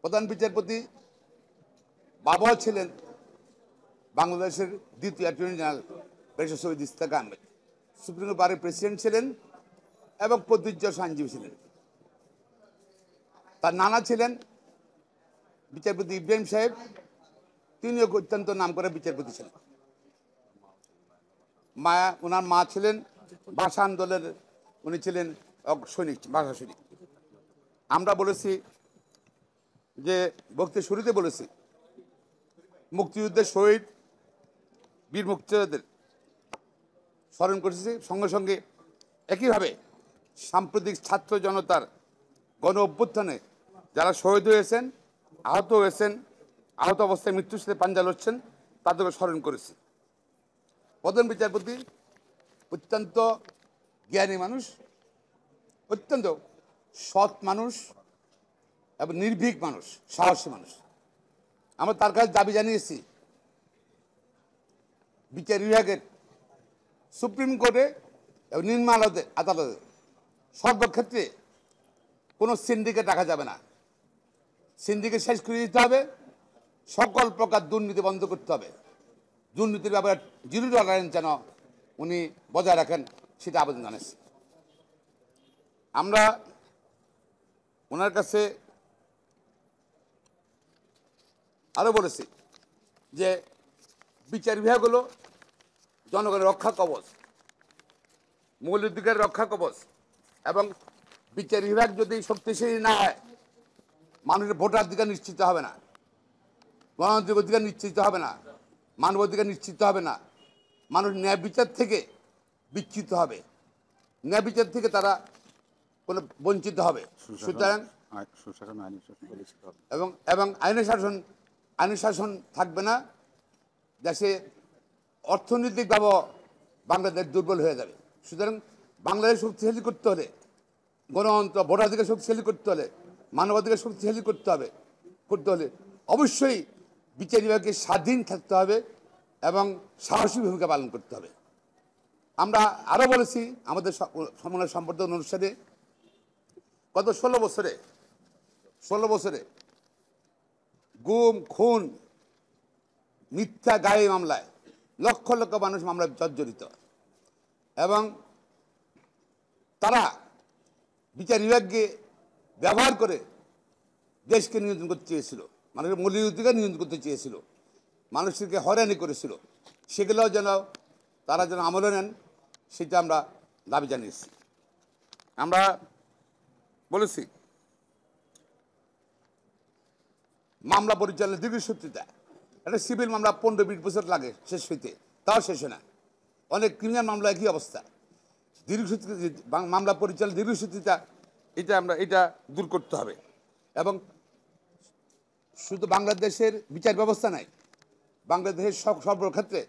প্রধান বিচারপতি বাবাও ছিলেন বাংলাদেশের দ্বিতীয় attorney general barrister Syed Ishtiaq Ahmed, supreme কোর্টের প্রেসিডেন্ট ছিলেন এবং প্রযোজ্য আইনজীবী ছিলেন। তার নানা ছিলেন বিচারপতি ইব্রাহিম সাহেব, তিনিও অত্যন্ত নামকরা বিচারপতি ছিলেন। ওনার মা ছিলেন ভাষা আন্দোলনের, উনি ছিলেন সৈনিক, ভাষা সৈনিক। আমরা বলেছি যে বক্তৃতার শুরুতে বলেছি মুক্তিযুদ্ধের শহীদ বীর মুক্তিযোদ্ধাদের স্মরণ করেছি, সঙ্গে সঙ্গে একইভাবে সাম্প্রতিক ছাত্র জনতার গণ অভ্যুত্থানে যারা শহীদ হয়েছেন, আহত হয়েছেন, আহত অবস্থায় মৃত্যুর সাথে পাঞ্জা লড়ছেন, তাদেরকে স্মরণ করেছি। প্রধান বিচারপতি অত্যন্ত জ্ঞানী মানুষ, অত্যন্ত সৎ মানুষ এবং নির্ভীক মানুষ, সাহসী মানুষ। আমরা তার কাছে দাবি জানিয়েছি বিচার বিভাগের, সুপ্রিম কোর্টে এবং নিম্ন আদালতে সর্বক্ষেত্রে কোনো সিন্ডিকেট রাখা যাবে না। সিন্ডিকেট শেষ করে দিতে হবে, সকল প্রকার দুর্নীতি বন্ধ করতে হবে। দুর্নীতির ব্যাপারে জিরো টলারেন্স যেন উনি বজায় রাখেন, সেটা আবেদন জানাচ্ছি। আমরা ওনার কাছে আরও বলেছি যে বিচার বিভাগ হলো জনগণের রক্ষা কবচ, মৌলিক অধিকারের রক্ষা কবচ, এবং বিচার বিভাগ যদি শক্তিশালী না হয় মানুষের ভোটাধিকার নিশ্চিত হবে না, গণতান্ত্রিক অধিকার নিশ্চিত হবে না, মানবাধিকার নিশ্চিত হবে না। মানুষ ন্যায় বিচার থেকে বিচ্যুত হবে, ন্যায় বিচার থেকে তারা কোনো বঞ্চিত হবে। সুতরাং এবং আইনের শাসন থাকবে না, দেশে অর্থনৈতিকভাবে বাংলাদেশ দুর্বল হয়ে যাবে। সুতরাং বাংলাদেশ শক্তিশালী করতে হলে, গণতন্ত্র ভোটাধিকার শক্তিশালী করতে হলে, মানবাধিকার শক্তিশালী করতে হলে অবশ্যই বিচার বিভাগকে স্বাধীন থাকতে হবে এবং সাহসী ভূমিকা পালন করতে হবে। আমরা আরও বলেছি আমাদের সমন্বয় সম্বর্ধন অনুষ্ঠানে, গত 16 বছরে গুম, খুন, মিথ্যা গায়ে মামলায় লক্ষ লক্ষ মানুষ মামলায় জর্জরিত, এবং তারা বিচার বিভাগকে ব্যবহার করে দেশকে নিয়ন্ত্রণ করতে চেয়েছিল, মানুষের মৌলিক অধিকার নিয়ন্ত্রণ করতে চেয়েছিল, মানুষকে হয়রানি করেছিল। সেগুলোও যেন তারা যেন আমলে নেন, সেটা আমরা দাবি জানিয়েছি। আমরা বলেছি মামলা পরিচালনার দীর্ঘসূত্রিতা, একটা সিভিল মামলা 15-20 বছর লাগে শেষ হইতে, তাও শেষ হয় না। অনেক ক্রিমিনাল মামলা একই অবস্থা। মামলা পরিচালনার দীর্ঘসূত্রিতা, এটা দূর করতে হবে। এবং শুধু বাংলাদেশের বিচার ব্যবস্থা নাই, বাংলাদেশের সর্বক্ষেত্রে